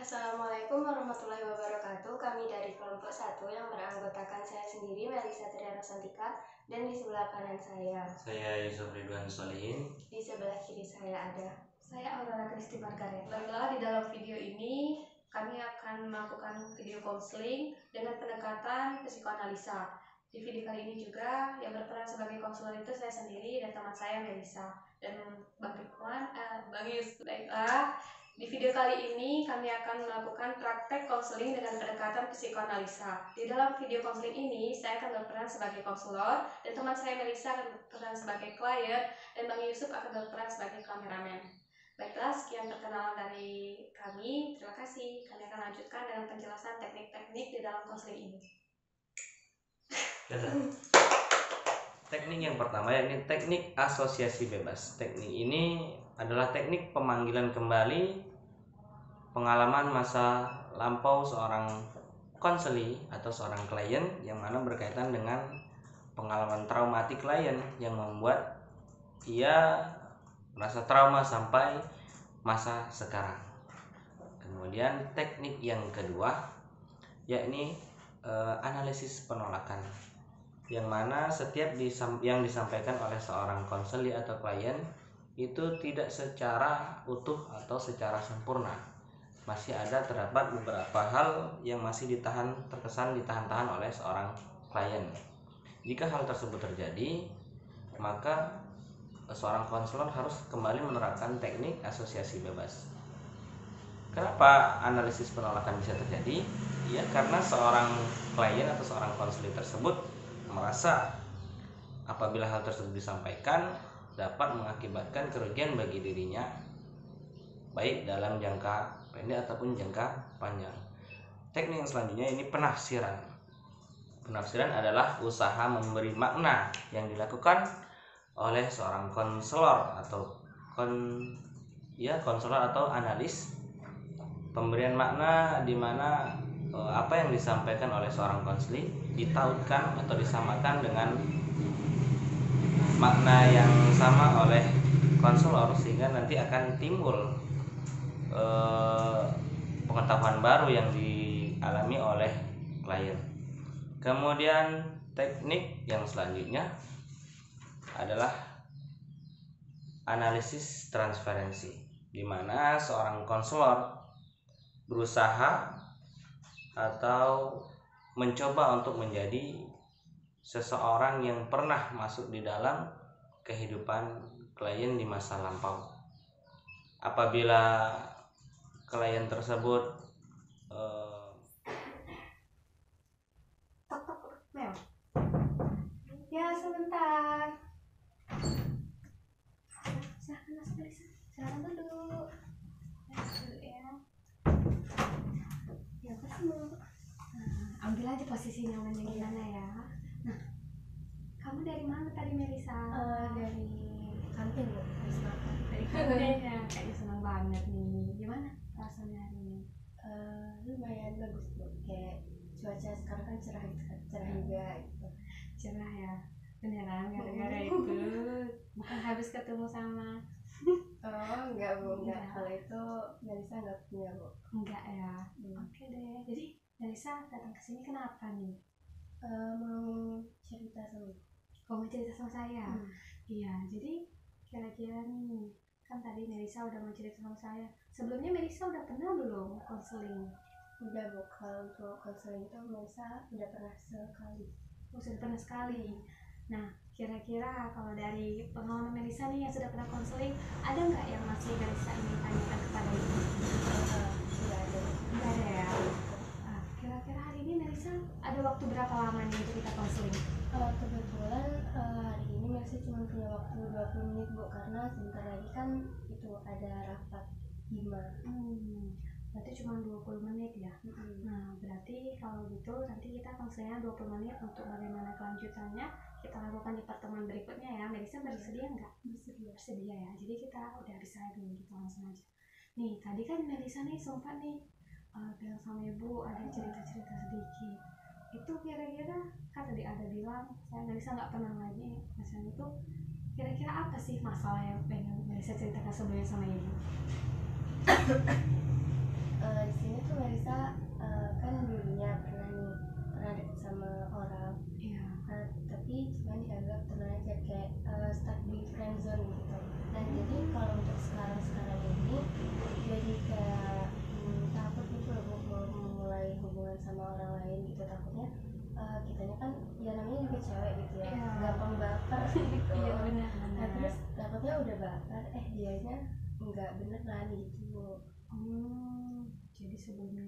Assalamualaikum warahmatullahi wabarakatuh. Kami dari kelompok 1 yang beranggotakan saya sendiri, Melisa Triana Santika, dan di sebelah kanan saya Yusuf Ridwan Solihin. Di sebelah kiri saya ada saya Aurora Kristi Margaret. Baiklah, di dalam video ini kami akan melakukan video konseling dengan pendekatan psikoanalisa. Di video kali ini juga yang berperan sebagai konselor itu saya sendiri dan teman saya Melisa dan Bang Ridwan, Bang Yus. Baiklah, di video kali ini kami akan melakukan praktek konseling dengan pendekatan psikoanalisa. Di dalam video konseling ini saya akan berperan sebagai konselor dan teman saya Melisa akan berperan sebagai klien dan Bang Yusuf akan berperan sebagai kameramen. Baiklah, sekian perkenalan dari kami. Terima kasih. Kami akan lanjutkan dengan penjelasan teknik-teknik di dalam konseling ini. Teknik yang pertama yakni teknik asosiasi bebas. Teknik ini adalah teknik pemanggilan kembali pengalaman masa lampau seorang konseli atau seorang klien yang mana berkaitan dengan pengalaman traumatik klien yang membuat ia merasa trauma sampai masa sekarang. Kemudian teknik yang kedua yakni analisis penolakan, yang mana setiap yang disampaikan oleh seorang konseli atau klien itu tidak secara utuh atau secara sempurna. Masih terdapat beberapa hal yang masih ditahan-tahan oleh seorang klien. Jika hal tersebut terjadi, maka seorang konselor harus kembali menerapkan teknik asosiasi bebas. Kenapa analisis penolakan bisa terjadi? Ya, karena seorang klien atau seorang konselor tersebut merasa apabila hal tersebut disampaikan dapat mengakibatkan kerugian bagi dirinya, baik dalam jangka pendek ataupun jangka panjang. Teknik yang selanjutnya ini penafsiran. Penafsiran adalah usaha memberi makna yang dilakukan oleh seorang konselor atau konselor atau analis. Pemberian makna di mana apa yang disampaikan oleh seorang konseli ditautkan atau disamakan dengan makna yang sama oleh konselor, sehingga nanti akan timbul pengetahuan baru yang dialami oleh klien. Kemudian teknik yang selanjutnya adalah analisis transferensi, di mana seorang konselor berusaha atau mencoba untuk menjadi seseorang yang pernah masuk di dalam kehidupan klien di masa lampau. Apabila klien tersebut ya sebentar, silahkan dulu ya ambil aja posisi nyamannya gimana ya. Nah, kamu dari mana tadi Melisa? Dari kantin Bu, habis makan dari kantin ya. Kayaknya senang banget nih. Gimana rasanya hari ini? Lumayan bagus Bu, kayak cuaca sekarang kan cerah juga gitu. Cerah ya, beneran gara-gara itu bukan habis ketemu sama enggak Bu, enggak. Kalau itu Melisa enggak punya Bu. Enggak ya. Oke deh. Jadi Melisa datang ke sini kenapa nih? Mau cerita sama. Mau cerita sama saya? Iya, jadi kira-kira nih, kan tadi Melisa udah mau cerita sama saya. Sebelumnya Melisa udah pernah belum konseling? Udah Bu, kalau untuk konseling itu Melisa udah pernah sekali. Sudah pernah sekali. Nah, kira-kira kalau dari pengalaman Melisa nih yang sudah pernah konseling, ada nggak yang masih Melisa ingin tanyakan kepada ibu? Nggak ada. Nggak ada ya? Kira-kira hari ini Melisa ada waktu berapa lama nih untuk kita konseling? Kebetulan hari ini Melisa cuma punya waktu 20 menit Bu, karena sebentar lagi kan itu ada rapat 5. Berarti cuma 20 menit ya? Nah, berarti kalau gitu nanti kita konselnya 20 menit untuk bagaimana kelanjutannya kita lakukan di pertemuan berikutnya ya. Melisa bersedia nggak? Bersedia ya, jadi kita udah bisa nih, kita langsung aja. Nih, tadi kan Melisa nih sempat nih bilang sama ibu ada cerita-cerita sedikit. Itu kira-kira kan tadi ada bilang saya Melisa nggak pernah lagi masalah itu. Kira-kira apa sih masalah yang pengen Melisa ceritakan sebelumnya sama ibu? di sini tuh Marisa kan dulunya pernah deket sama orang. Iya. Tapi cuma dianggap teman aja, kayak stuck di friendzone gitu. Nah jadi kalau untuk sekarang ini jadi kayak takut gitu loh mau memulai hubungan sama orang lain gitu, takutnya kitanya kan ya namanya juga cewek gitu ya, gampang baper gitu. Iya benar. Nah terus takutnya udah baper dianya nggak beneran gitu. Jadi sebelumnya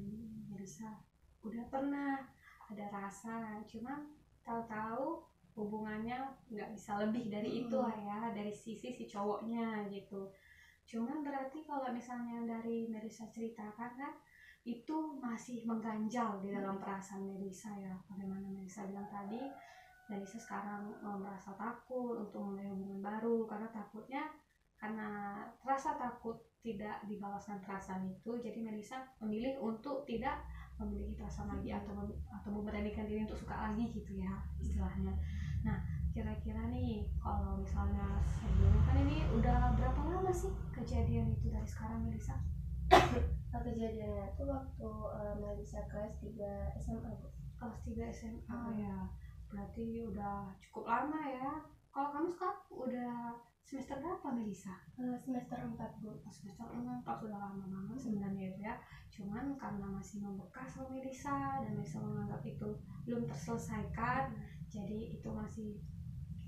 Marisa udah pernah ada rasa, cuma tahu-tahu hubungannya nggak bisa lebih dari itu lah ya, dari sisi si cowoknya gitu. Cuman berarti kalau misalnya dari Marisa ceritakan kan itu masih mengganjal di dalam perasaan Marisa ya. Bagaimana Marisa bilang tadi, Marisa sekarang merasa takut untuk memulai hubungan baru karena takutnya, karena rasa takut tidak dibalaskan perasaan itu, jadi Marisa memilih untuk tidak memiliki perasaan lagi atau memberanikan diri untuk suka lagi gitu ya istilahnya. Nah kira-kira nih kalau misalnya sebelumnya kan ini udah berapa lama sih kejadian itu dari sekarang Marisa? Kejadiannya tuh waktu Marisa kelas 3 SMA Bu. Kelas 3 SMA ya, berarti udah cukup lama ya. Kalau kamu sekarang udah semester berapa Melisa? Semester 4 Bu. Semester 4 sudah lama banget sebenarnya itu ya. Cuman karena masih membekas sama Melisa dan Melisa menganggap itu belum terselesaikan, jadi itu masih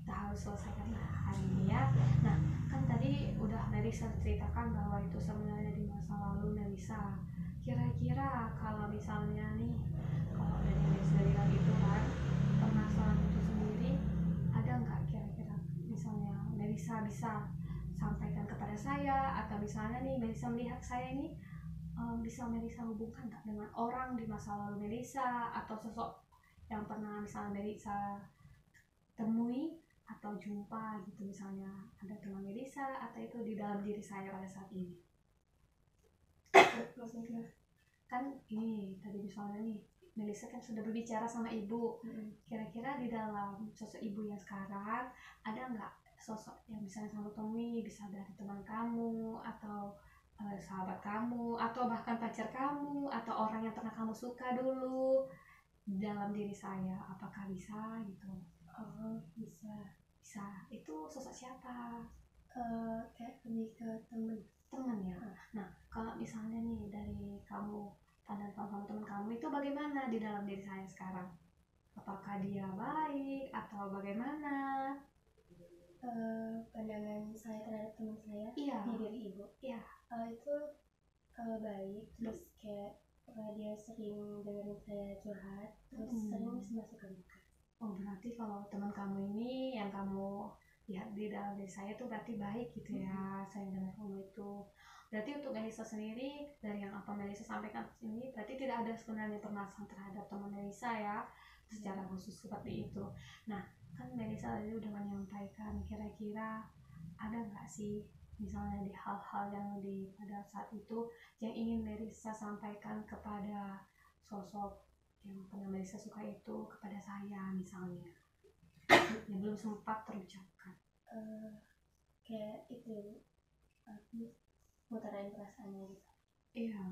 kita harus selesaikan hari ini ya. Nah kan tadi udah Melisa ceritakan bahwa itu sebenarnya di masa lalu Melisa. Kira-kira kalau misalnya nih, kalau dari Melisa bilang itu kan permasalahan itu sendiri, ada nggak kira-kira misalnya Melisa bisa sampaikan kepada saya, atau misalnya nih Melisa melihat saya ini bisa Melisa hubungkan nggak dengan orang di masa lalu Melisa, atau sosok yang pernah misalnya Melisa temui atau jumpa gitu, misalnya ada teman Melisa atau itu di dalam diri saya pada saat ini. Maksudnya Kan ini tadi misalnya nih Melisa kan sudah berbicara sama ibu, kira-kira di dalam sosok ibu yang sekarang ada nggak sosok yang misalnya kamu temui, bisa dari teman kamu atau sahabat kamu atau bahkan pacar kamu atau orang yang pernah kamu suka dulu di dalam diri saya, apakah bisa gitu? Bisa. Itu sosok siapa? Kayak lebih ke Teman ya. Nah kalau misalnya nih dari kamu, pandangan kamu teman kamu itu bagaimana di dalam diri saya sekarang? Apakah dia baik atau bagaimana? Pandangan saya terhadap teman saya di diri ibu Iya. Itu baik, terus kayak dia sering dengerin saya curhat, terus sering masuk ke duka. Oh berarti kalau teman kamu ini yang kamu lihat di dalam diri saya itu berarti baik gitu ya. Saya dengar kamu itu berarti untuk Melisa sendiri, dari yang apa Melisa sampaikan ini, berarti tidak ada sebenarnya permasalahan terhadap teman Melisa ya secara khusus seperti itu. Nah kan Melisa tadi udah menyampaikan, kira-kira ada nggak sih misalnya di hal-hal yang di pada saat itu yang ingin Melisa sampaikan kepada sosok yang pernah Melisa suka itu, kepada saya misalnya, yang belum sempat terucapkan? Kayak itu mutarain perasaannya gitu. Iya.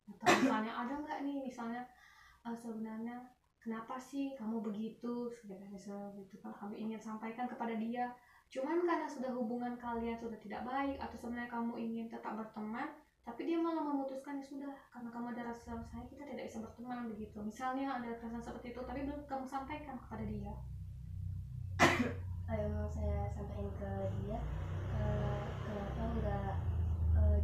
Atau misalnya ada nggak nih misalnya sebenarnya kenapa sih kamu begitu, misalnya gitu kan kamu ingin sampaikan kepada dia, cuman karena sudah hubungan kalian sudah tidak baik, atau sebenarnya kamu ingin tetap berteman tapi dia malah memutuskan, ya sudah karena kamu ada rasa saya kita tidak bisa berteman begitu, misalnya ada perasaan seperti itu tapi belum kamu sampaikan kepada dia. Yang mau saya sampaikan ke dia, kenapa nggak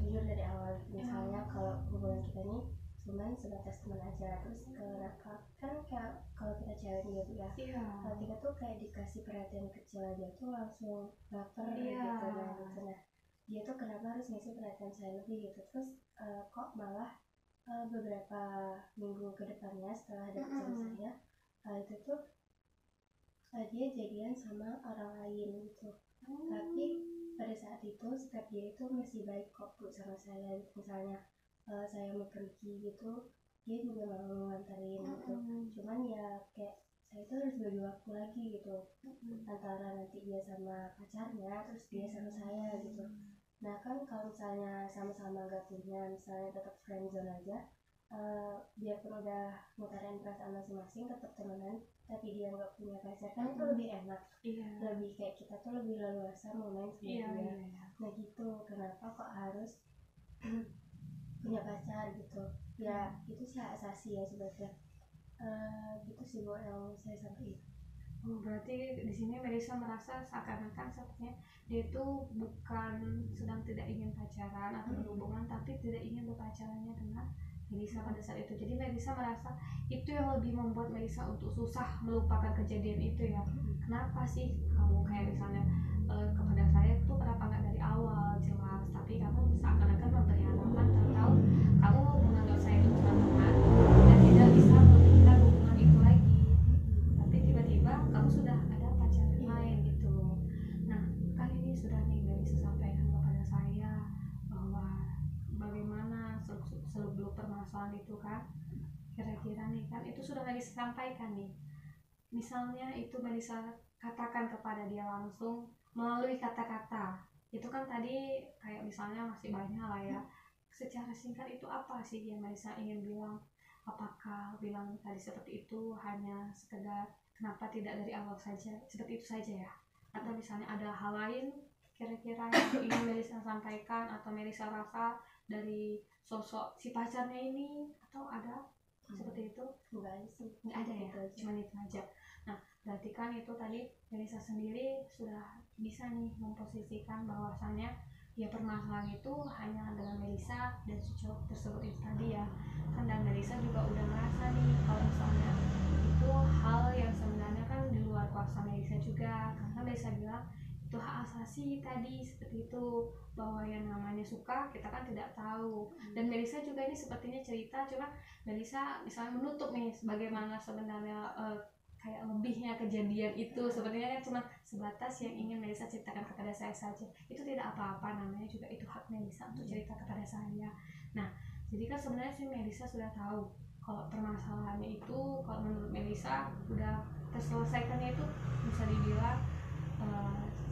jujur dari awal, misalnya kalau hubungan kita ini cuman sebatas teman aja, terus kenapa kan kayak kalau kita cewek gitu ya, kita tuh kayak dikasih perhatian kecil aja tuh langsung baper gitu. Nah dia tuh kenapa harus ngasih perhatian saya lebih gitu, terus kok malah beberapa minggu ke depannya setelah deket sama saya, itu tuh dia jadian sama orang lain gitu. Tapi pada saat itu sikap dia itu masih baik kok Bu sama saya, misalnya saya mau pergi gitu dia juga mau nganterin gitu. Cuman ya kayak saya itu harus bagi waktu lagi gitu, antara nanti dia sama pacarnya terus dia sama saya gitu. Nah kan kalau misalnya sama-sama gak punya, misalnya tetap friendzone aja, biarpun udah ngutarain perasaan masing-masing tetap temenan, tapi dia nggak punya pacar kan itu lebih enak, lebih kayak kita tuh lebih leluasa mau main sama dia. Nah gitu, kenapa kok harus punya pacar gitu ya, itu sih hak asasi ya sebenarnya. Gitu sih Bu yang saya sampaikan. Berarti di sini Melisa merasa seakan-akan sepertinya dia itu bukan sedang tidak ingin pacaran atau berhubungan, tapi tidak ingin berpacarannya dengan Melisa pada saat itu. Jadi Melisa merasa itu yang lebih membuat Melisa untuk susah melupakan kejadian itu ya. Kenapa sih kamu kayak misalnya kepada saya itu kenapa nggak dari awal jelas, tapi kamu seakan-akan memberi harapan atau kamu menganggap saya itu cuma teman dan tidak bisa memperhatikan hubungan itu lagi, tapi tiba-tiba kamu sudah ada pacar yang lain gitu. Nah kan ini sudah nih bisa sampaikan kepada saya bahwa bagaimana seluk-beluk permasalahan itu kan, kira-kira nih kan itu sudah Melisa sampaikan nih, misalnya itu Melisa katakan kepada dia langsung melalui kata-kata itu kan tadi kayak misalnya masih banyak lah ya, secara singkat itu apa sih yang Melisa ingin bilang? Apakah bilang tadi seperti itu hanya sekedar kenapa tidak dari awal saja seperti itu saja ya, atau misalnya ada hal lain kira-kira yang ingin Melisa sampaikan atau Melisa rasa dari sosok si pacarnya ini, atau ada seperti itu? Nggak ada ya, cuma itu aja. Nah berarti kan itu tadi Melisa sendiri sudah bisa nih memposisikan bahwasannya ya permasalahan itu hanya dengan Melisa dan si cowok tersebut itu tadi ya kan, dan Melisa juga udah merasa nih kalau misalnya itu hal yang sebenarnya kan di luar kuasa Melisa juga, karena Melisa bilang itu hak asasi tadi seperti itu, bahwa yang namanya suka kita kan tidak tahu. Dan Melisa juga ini sepertinya cerita, cuma Melisa misalnya menutup nih bagaimana sebenarnya kayak lebihnya kejadian itu, sebenarnya kan cuma sebatas yang ingin Melisa ceritakan kepada saya saja, itu tidak apa-apa, namanya juga itu hak Melisa untuk cerita kepada saya. Nah jadi kan sebenarnya si Melisa sudah tahu kalau permasalahannya itu kalau menurut Melisa udah terselesaikannya itu bisa dibilang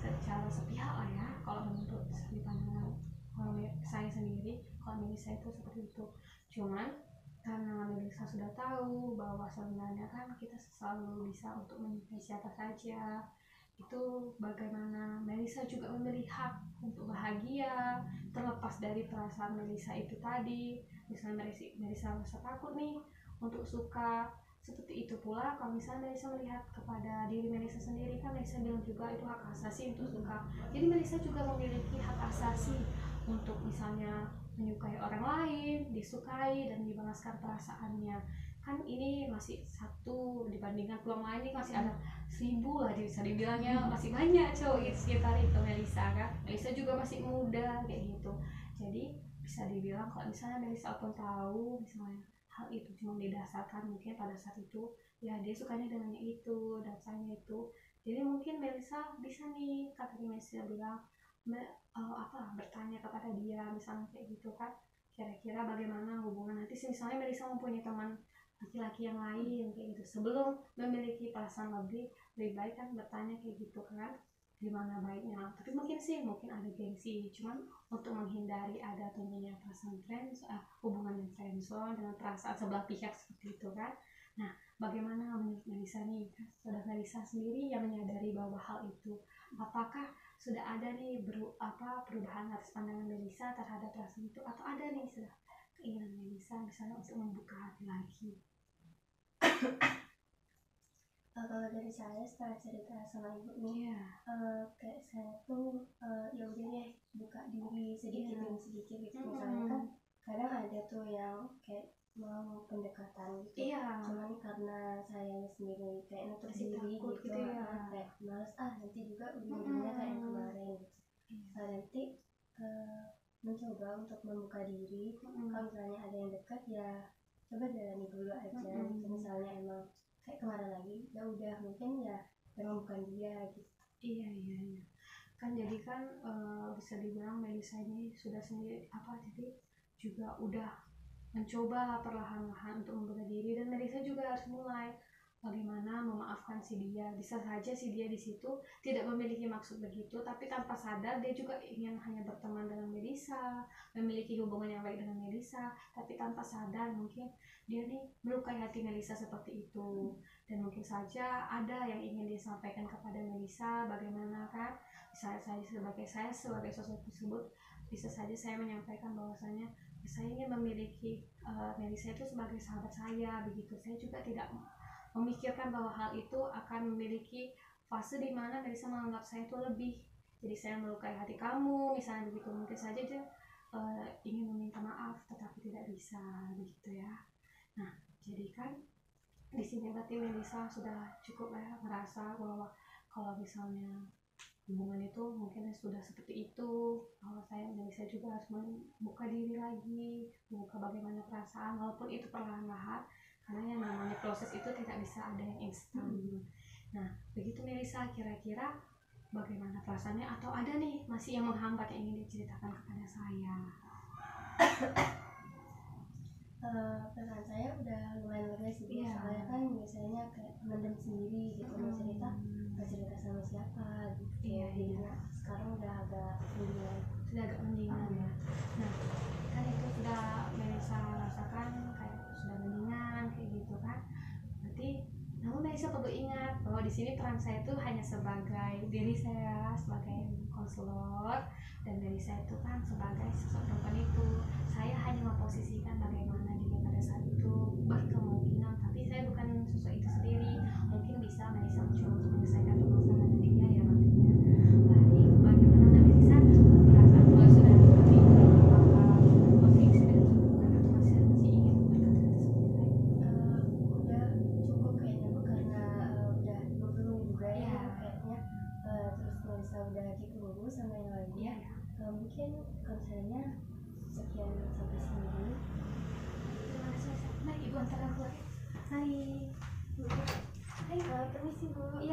secara sepihak lah ya, kalau menurut di pandangan saya sendiri, kalau Melisa itu seperti itu. Cuman karena Melisa sudah tahu bahwa sebenarnya kan kita selalu bisa untuk menyukai siapa saja, itu bagaimana Melisa juga memiliki hak untuk bahagia terlepas dari perasaan Melisa itu tadi. Misalnya Melisa merasa takut nih untuk suka, seperti itu pula kalau misalnya Melisa melihat kepada diri Melisa sendiri, kan Melisa bilang juga itu hak asasi untuk suka. Jadi Melisa juga memiliki hak asasi untuk misalnya menyukai orang lain, disukai dan dibalaskan perasaannya. Kan ini masih satu dibandingkan peluang lain, ini masih ada 1000 lah bisa dibilangnya, masih banyak cowok sekitar itu Melisa kan. Melisa juga masih muda kayak gitu. Jadi bisa dibilang kalau misalnya Melisa pun tahu misalnya hal itu cuma didasarkan mungkin pada saat itu ya dia sukanya dengannya itu, dasarnya itu. Jadi mungkin Melisa bisa nih, kata Melisa bilang bertanya kepada dia misalnya kayak gitu kan, kira-kira bagaimana hubungan nanti sih misalnya Melisa mempunyai teman laki-laki yang lain kayak gitu, sebelum memiliki perasaan lebih baik kan bertanya kayak gitu kan, gimana baiknya. Tapi mungkin ada gengsi, cuman untuk menghindari ada tumbuhnya perasaan hubungan yang friendzone dengan perasaan sebelah pihak seperti itu kan. Nah bagaimana menurut Melisa nih, sudah Melisa sendiri yang menyadari bahwa hal itu, apakah sudah ada nih perubahan atas pandangan Melisa terhadap perasaan itu, atau ada nih sudah keinginan Melisa misalnya untuk membuka hati lagi? Kalau dari saya setelah cerita sama ibu nih, kayak saya tuh ya udah deh buka diri sedikit demi sedikit gitu. Misalnya kan kadang ada tuh yang kayak mau pendekatan gitu, cuman karena saya sendiri kayak nutup diri gitu ya, kayak males nanti juga ujung-ujungnya kayak yang kemarin gitu. Nanti mencoba untuk membuka diri. Kalau misalnya ada yang dekat ya coba jalani dulu aja gitu. Misalnya emang kayak kemarin lagi ya udah mungkin ya memang bukan dia gitu. Iya kan, jadi kan bisa dibilang Melisa ini sudah sendiri jadi juga udah mencoba perlahan-lahan untuk membuka diri, dan Melisa juga harus mulai bagaimana memaafkan si dia. Bisa saja si dia di situ tidak memiliki maksud begitu, tapi tanpa sadar dia juga ingin hanya berteman dengan Melisa, memiliki hubungan yang baik dengan Melisa, tapi tanpa sadar mungkin dia nih melukai hati Melisa seperti itu. Dan mungkin saja ada yang ingin dia sampaikan kepada Melisa, bagaimana kan, bisa saja saya sebagai sosok tersebut, bisa saja saya menyampaikan bahwasanya saya ingin memiliki Melisa itu sebagai sahabat saya begitu. Saya juga tidak memikirkan bahwa hal itu akan memiliki fase di mana Melisa menganggap saya itu lebih, jadi saya melukai hati kamu misalnya begitu. Mungkin saja dia ingin meminta maaf tetapi tidak bisa begitu ya. Nah jadi kan di sini berarti Melisa sudah cukup ya merasa bahwa kalau misalnya hubungan itu mungkin sudah seperti itu, kalau Melisa juga harus membuka diri lagi, membuka bagaimana perasaan walaupun itu perlahan-lahan, karena yang namanya proses itu tidak bisa ada yang instan. Nah begitu Melisa, kira-kira bagaimana perasaannya, atau ada nih masih yang menghambat yang ingin diceritakan kepada saya? Perasaan saya udah lumayan lega sih, soalnya kan biasanya kayak mendem sendiri gitu, mau cerita nggak cerita sama siapa gitu. Jadinya sekarang udah agak mendingan ya. Nah kan itu sudah Melisa rasakan kayak sudah mendingan kayak gitu kan. Berarti namun Melisa perlu ingat bahwa di sini peran saya itu hanya sebagai diri saya, sebagai konselor, dan Melisa itu kan sebagai sosok perempuan itu. Saya hanya memposisikan bagaimana dia pada saat itu berkemungkinan, tapi saya bukan sosok itu sendiri. Mungkin bisa Melisa mencoba untuk menyelesaikan permasalahan dia ya nantinya. Baik, bagaimana Melisa perasaan kalau sudah seperti itu, apakah konflik sudah cukup atau masih ingin berkata seperti udah cukup kayaknya Bu, karena udah berkeluh juga ya kayaknya. Terus Melisa udah ditunggu sama yang lainnya. Mungkin konsernya sekian sampai sini dulu. Terima kasih. Nah, Ibu antarkan keluar. Hai. Hai, permisi Bu.